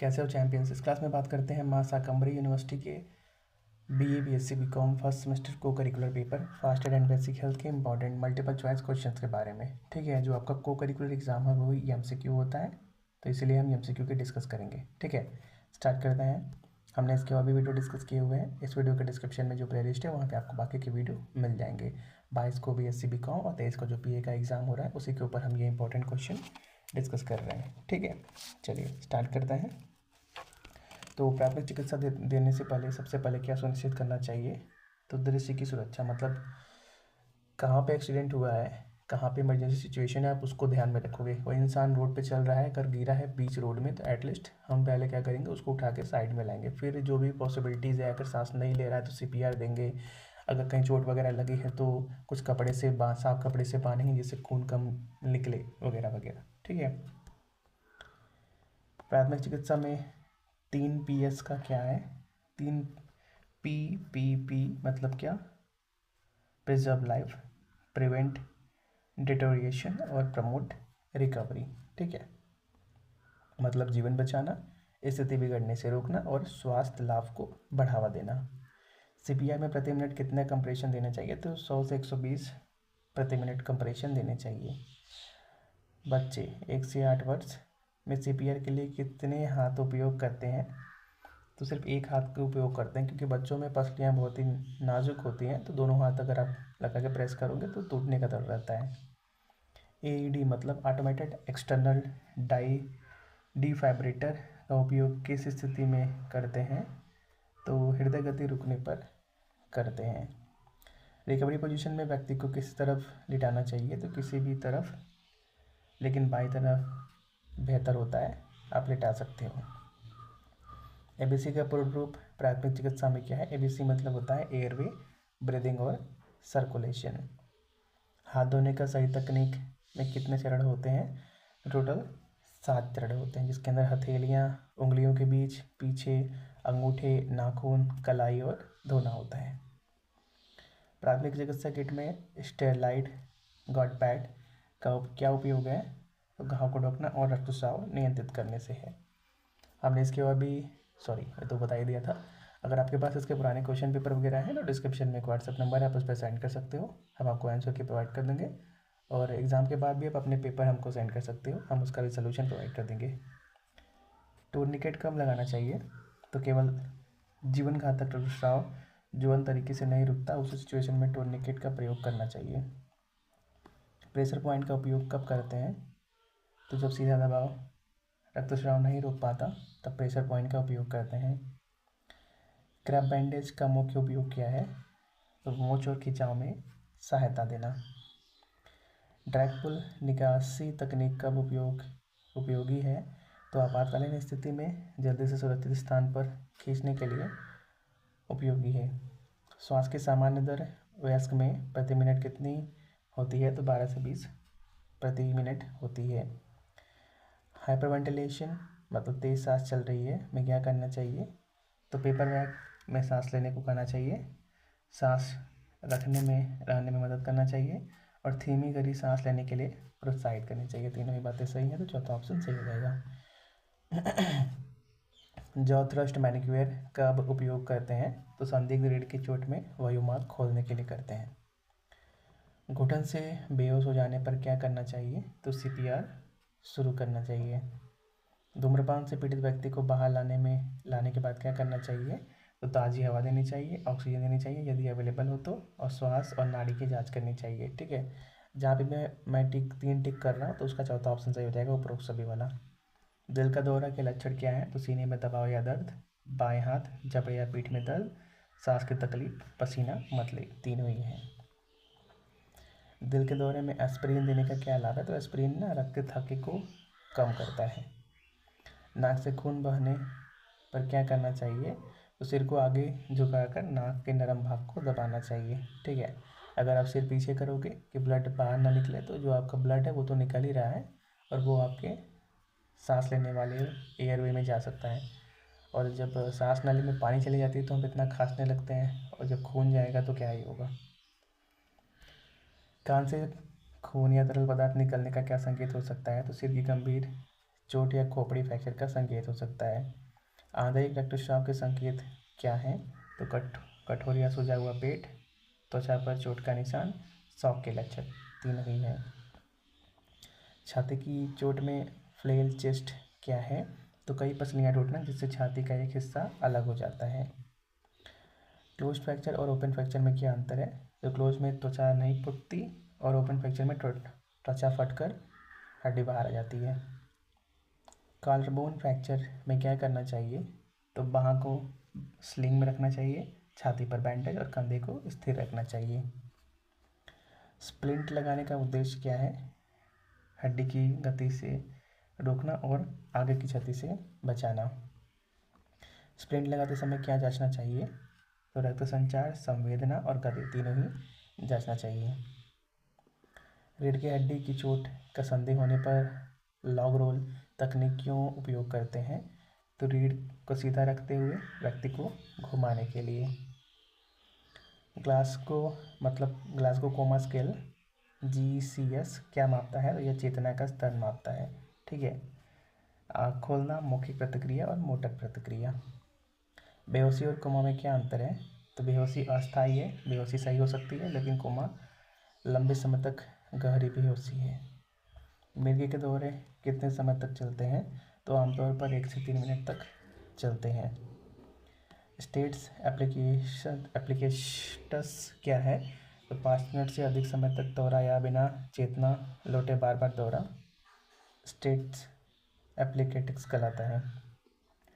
कैसे हो चैंपियंस। इस क्लास में बात करते हैं मां शाकंभरी यूनिवर्सिटी के BA BSc BCom first semester को curricular paper first aid and basic health के इंपॉर्टेंट मल्टीपल चॉइस क्वेश्चंस के बारे में। ठीक है, जो आपका को करिकुलर एग्जाम है वो MCQ होता है, तो इसीलिए हम MCQ के डिस्कस करेंगे। ठीक है, स्टार्ट करते हैं। हमने इसके और भी वीडियो डिस्कस किए हुए हैं। इस वीडियो के डिस्क्रिप्शन में जो प्लेलिस्ट है वहाँ पे आपको बाकी के वीडियो मिल जाएंगे। 22 को BSc BCom और 23 को जो PA का एग्ज़ाम हो रहा है उसी के ऊपर हम ये इंपॉर्टेंट क्वेश्चन डिस्कस कर रहे हैं। ठीक है, चलिए स्टार्ट करते हैं। तो प्राथमिक चिकित्सा देने से पहले सबसे पहले क्या सुनिश्चित करना चाहिए? तो दृश्य की सुरक्षा, मतलब कहाँ पे एक्सीडेंट हुआ है, कहाँ पे इमरजेंसी सिचुएशन है, आप उसको ध्यान में रखोगे। कोई इंसान रोड पे चल रहा है, अगर गिरा है बीच रोड में, तो एटलीस्ट हम पहले क्या करेंगे, उसको उठा के साइड में लाएंगे। फिर जो भी पॉसिबिलिटीज़ है, अगर सांस नहीं ले रहा है तो CPR देंगे। अगर कहीं चोट वगैरह लगी है तो कुछ कपड़े से साफ कपड़े से बांधेंगे जिससे खून कम निकले वगैरह वगैरह। ठीक है, प्राथमिक चिकित्सा में 3 PS का क्या है? 3 PPP मतलब क्या? प्रिजर्व लाइफ, प्रिवेंट डिटोरिएशन और प्रमोट रिकवरी। ठीक है, मतलब जीवन बचाना, स्थिति बिगड़ने से रोकना और स्वास्थ्य लाभ को बढ़ावा देना। CPR में प्रति मिनट कितने कंप्रेशन देने चाहिए? तो 100 से 120 प्रति मिनट कंप्रेशन देने चाहिए। बच्चे 1 से 8 वर्ष में CPR के लिए कितने हाथ उपयोग करते हैं? तो सिर्फ एक हाथ का उपयोग करते हैं, क्योंकि बच्चों में पसलियाँ बहुत ही नाजुक होती हैं, तो दोनों हाथ अगर आप लगा के प्रेस करोगे तो टूटने का डर रहता है। AED मतलब ऑटोमेटेड एक्सटर्नल डिफाइब्रेटर का उपयोग किस स्थिति में करते हैं? तो हृदय गति रुकने पर करते हैं। रिकवरी पोजीशन में व्यक्ति को किस तरफ लिटाना चाहिए? तो किसी भी तरफ, लेकिन बाईं तरफ बेहतर होता है, आप लिटा सकते हो। ABC का पूर्ण रूप प्राथमिक चिकित्सा में क्या है? ABC मतलब होता है एयरवे, ब्रीदिंग और सर्कुलेशन। हाथ धोने का सही तकनीक में कितने चरण होते हैं? टोटल 7 चरण होते हैं, जिसके अंदर हथेलियाँ, उंगलियों के बीच, पीछे, अंगूठे, नाखून, कलाई और धोना होता है। प्राथमिक चिकित्सा किट में स्टेरलाइट गॉड पैड का क्या उपयोग है? तो घाव को ढकना और रक्तस्राव नियंत्रित करने से है। हमने इसके और भी ये तो बता ही दिया था। अगर आपके पास इसके पुराने क्वेश्चन पेपर वगैरह हैं तो डिस्क्रिप्शन में एक WhatsApp नंबर है, आप उस पर सेंड कर सकते हो, हम आपको आंसर की प्रोवाइड कर देंगे। और एग्ज़ाम के बाद भी आप अपने पेपर हमको सेंड कर सकते हो, हम उसका भी सोल्यूशन प्रोवाइड कर देंगे। टूर्निकेट कब लगाना चाहिए? तो केवल जीवन घातक रक्तस्राव जीवन तरीके से नहीं रुकता, उस सिचुएशन में टूर्निकेट का प्रयोग करना चाहिए। प्रेशर पॉइंट का उपयोग कब करते हैं? तो जब सीधा दबाव रक्तस्राव नहीं रोक पाता तब प्रेशर पॉइंट का उपयोग करते हैं। क्रैप बैंडेज का मुख्य उपयोग क्या है? तो मोच और खिंचाव में सहायता देना। ड्रैग पुल निकासी तकनीक कब उपयोगी है? तो आपातकालीन स्थिति में जल्दी से सुरक्षित स्थान पर खींचने के लिए उपयोगी है। श्वास की सामान्य दर वयस्क में प्रति मिनट कितनी होती है? तो 12 से 20 प्रति मिनट होती है। हाइपरवेंटिलेशन मतलब तेज़ सांस चल रही है में क्या करना चाहिए? तो पेपर बैग में सांस लेने को कहना चाहिए, सांस रहने में मदद करना चाहिए और धीमी गहरी सांस लेने के लिए प्रोत्साहित करनी चाहिए। तीनों ही बातें सही हैं, तो चौथा ऑप्शन सही हो जाएगा। जॉ थ्रस्ट मैनिक्योर कब उपयोग करते हैं? तो संदिग्ध रीढ़ की चोट में वायुमार्ग खोलने के लिए करते हैं। घुटन से बेहोश हो जाने पर क्या करना चाहिए? तो CPR शुरू करना चाहिए। धूम्रपान से पीड़ित व्यक्ति को बाहर लाने के बाद क्या करना चाहिए? तो ताज़ी हवा देनी चाहिए, ऑक्सीजन देनी चाहिए यदि अवेलेबल हो तो, और श्वास और नाड़ी की जांच करनी चाहिए। ठीक है, जहाँ पे मैं 3 टिक कर रहा हूँ तो उसका चौथा ऑप्शन सही हो जाएगा, उपरोक्त सभी वाला। दिल का दौरा के लक्षण क्या है? तो सीने में दबाव या दर्द, बाएं हाथ, जबड़े या पीठ में दर्द, सांस की तकलीफ, पसीना मतली, तीनों ही हैं। दिल के दौरे में एस्पिरिन देने का क्या लाभ है? तो एस्पिरिन ना रक्त के थक्के को कम करता है। नाक से खून बहने पर क्या करना चाहिए? तो सिर को आगे झुकाकर नाक के नरम भाग को दबाना चाहिए। ठीक है, अगर आप सिर पीछे करोगे कि ब्लड बाहर ना निकले, तो जो आपका ब्लड है वो तो निकल ही रहा है और वो आपके सांस लेने वाले एयरवे में जा सकता है। और जब सांस नाली में पानी चली जाती है तो हम इतना खांसने लगते हैं, और जब खून जाएगा तो क्या ही होगा। कान से खून या तरल पदार्थ निकलने का क्या संकेत हो सकता है? तो सिर की गंभीर चोट या खोपड़ी फ्रैक्चर का संकेत हो सकता है। आंतरिक रक्तस्राव के संकेत क्या हैं? तो कठोर या सूजा हुआ पेट, त्वचा पर चोट का निशान, शॉक के लक्षण, तीनों ही हैं। छाती की चोट में फ्लेल चेस्ट क्या है? तो कई पसलियाँ टूटना जिससे छाती का एक हिस्सा अलग हो जाता है। क्लोज फ्रैक्चर और ओपन फ्रैक्चर में क्या अंतर है? तो क्लोज में त्वचा नहीं फूटती और ओपन फ्रैक्चर में त्वचा फटकर हड्डी बाहर आ जाती है। कॉलरबोन फ्रैक्चर में क्या करना चाहिए? तो बाह को स्लिंग में रखना चाहिए, छाती पर बैंडेज और कंधे को स्थिर रखना चाहिए। स्प्लिंट लगाने का उद्देश्य क्या है? हड्डी की गति से रोकना और आगे की क्षति से बचाना। स्प्लिंट लगाते समय क्या जांचना चाहिए? तो रक्त संचार, संवेदना और गति तीनों ही जांचना चाहिए। रीढ़ की हड्डी की चोट का संदेह होने पर लॉग रोल तकनीक क्यों उपयोग करते हैं? तो रीढ़ को सीधा रखते हुए व्यक्ति को घुमाने के लिए। ग्लासगो कोमा स्केल GCS क्या मापता है? तो यह चेतना का स्तर मापता है। ठीक है। आँख खोलना, मौखिक प्रतिक्रिया और मोटर प्रतिक्रिया। बेहोशी और कोमा में क्या अंतर है? तो बेहोशी अस्थायी है, बेहोशी सही हो सकती है, लेकिन कोमा लंबे समय तक गहरी बेहोशी है। मिर्गी के दौरे कितने समय तक चलते हैं? तो आमतौर पर 1 से 3 मिनट तक चलते हैं। स्टेट्स एप्लीकेशंस क्या है? तो 5 मिनट से अधिक समय तक दौरा या बिना चेतना लौटे बार बार दौरा स्टेट्स एप्लीकेटिक्स कहलाता है।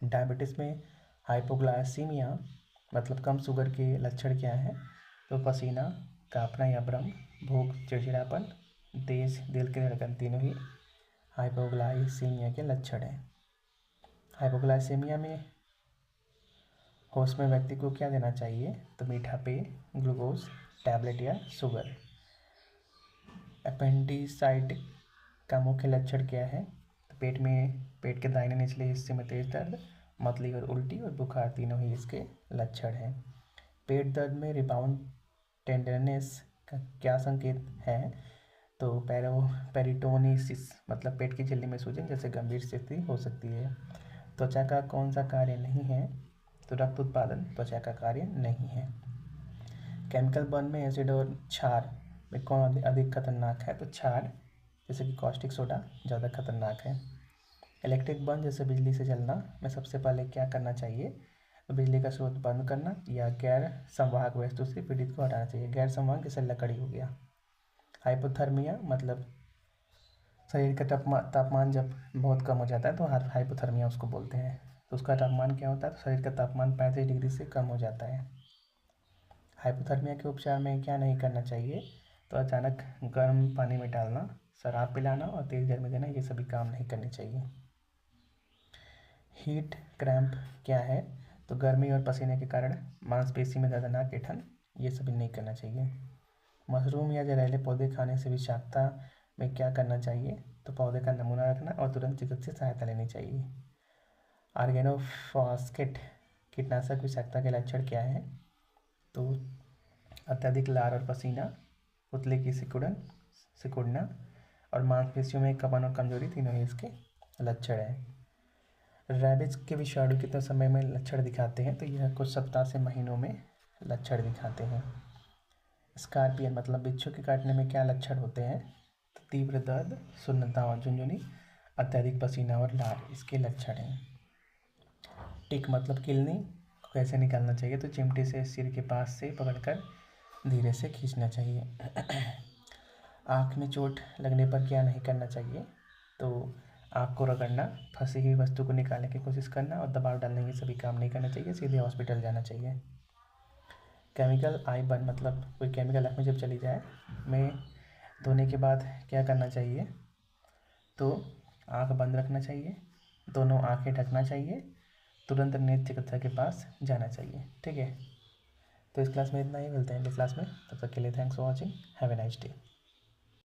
डायबिटीज़ में हाइपोग्लाइसीमिया मतलब कम शुगर के लक्षण क्या हैं? तो पसीना, कांपना या भ्रम, भूख, चिड़चिड़ापन, तेज दिल की धड़कन तीनों ही हाइपोग्लाइसीमिया के लक्षण हैं। हाइपोग्लाइसीमिया में होश में व्यक्ति को क्या देना चाहिए? तो मीठा पेय, ग्लूकोज टैबलेट या शुगर। अपेंडिसाइटिस का मुख्य लक्षण क्या है? तो पेट के दाहिने निचले हिस्से में तेज दर्द, मतली और उल्टी और बुखार तीनों ही इसके लक्षण हैं। पेट दर्द में रिबाउंड टेंडरनेस का क्या संकेत है? तो पेरिटोनिसिस मतलब पेट की झिल्ली में सूजन जैसे गंभीर स्थिति हो सकती है। त्वचा का कौन सा कार्य नहीं है? तो रक्त उत्पादन त्वचा का कार्य नहीं है। केमिकल बर्न में एसिड और क्षार में कौन अधिक खतरनाक है? तो क्षार जैसे कि कॉस्टिक सोडा ज़्यादा खतरनाक है। इलेक्ट्रिक बर्न जैसे बिजली से जलना में सबसे पहले क्या करना चाहिए? तो बिजली का स्रोत बंद करना या गैर संवाहक वस्तु से पीड़ित को हटाना चाहिए। गैर संवाहक जैसे लकड़ी हो गया। हाइपोथर्मिया मतलब शरीर का तापमान जब बहुत कम हो जाता है तो हाइपोथर्मिया उसको बोलते हैं। तो उसका तापमान क्या होता है? तो शरीर का तापमान 35 डिग्री से कम हो जाता है। हाइपोथर्मिया के उपचार में क्या नहीं करना चाहिए? तो अचानक गर्म पानी में डालना, शराब पिलाना और तेज़ गर्मी देना, ये सभी काम नहीं करने चाहिए। हीट क्रैम्प क्या है? तो गर्मी और पसीने के कारण मांसपेशी में दर्दनाक ऐंठन, ये सभी नहीं करना चाहिए। मशरूम या जहरीले पौधे खाने से विषाक्तता में क्या करना चाहिए? तो पौधे का नमूना रखना और तुरंत चिकित्सीय सहायता लेनी चाहिए। ऑर्गेनोफॉस्फेट कीटनाशक विषाक्तता के लक्षण क्या है? तो अत्यधिक लार और पसीना, पुतले की सिकुड़ना और मांसपेशियों में कंपन और कमजोरी तीनों ही इसके लक्षण हैं। रैबिज के विषाणु कितने समय में लक्षण दिखाते हैं? तो यह कुछ सप्ताह से महीनों में लक्षण दिखाते हैं। स्कॉर्पियन मतलब बिच्छू के काटने में क्या लक्षण होते हैं? तो तीव्र दर्द, सुन्नता और झुनझुनी, अत्यधिक पसीना और लार इसके लक्षण हैं। टिक मतलब किलनी को कैसे निकालना चाहिए? तो चिमटे से सिर के पास से पकड़कर धीरे से खींचना चाहिए। आँख में चोट लगने पर क्या नहीं करना चाहिए? तो आँख को रगड़ना, फंसी हुई वस्तु को निकालने की कोशिश करना और दबाव डालने, ये सभी काम नहीं करना चाहिए, सीधे हॉस्पिटल जाना चाहिए। केमिकल आई बर्न मतलब कोई केमिकल आँख में जब चली जाए में धोने के बाद क्या करना चाहिए? तो आँख बंद रखना चाहिए, दोनों आँखें ढकना चाहिए, तुरंत नेत्र चिकित्सक के पास जाना चाहिए। ठीक है। तो इस क्लास में इतना ही, मिलते हैं अगली क्लास में। तब तक के लिए thanks for watching, have a nice day.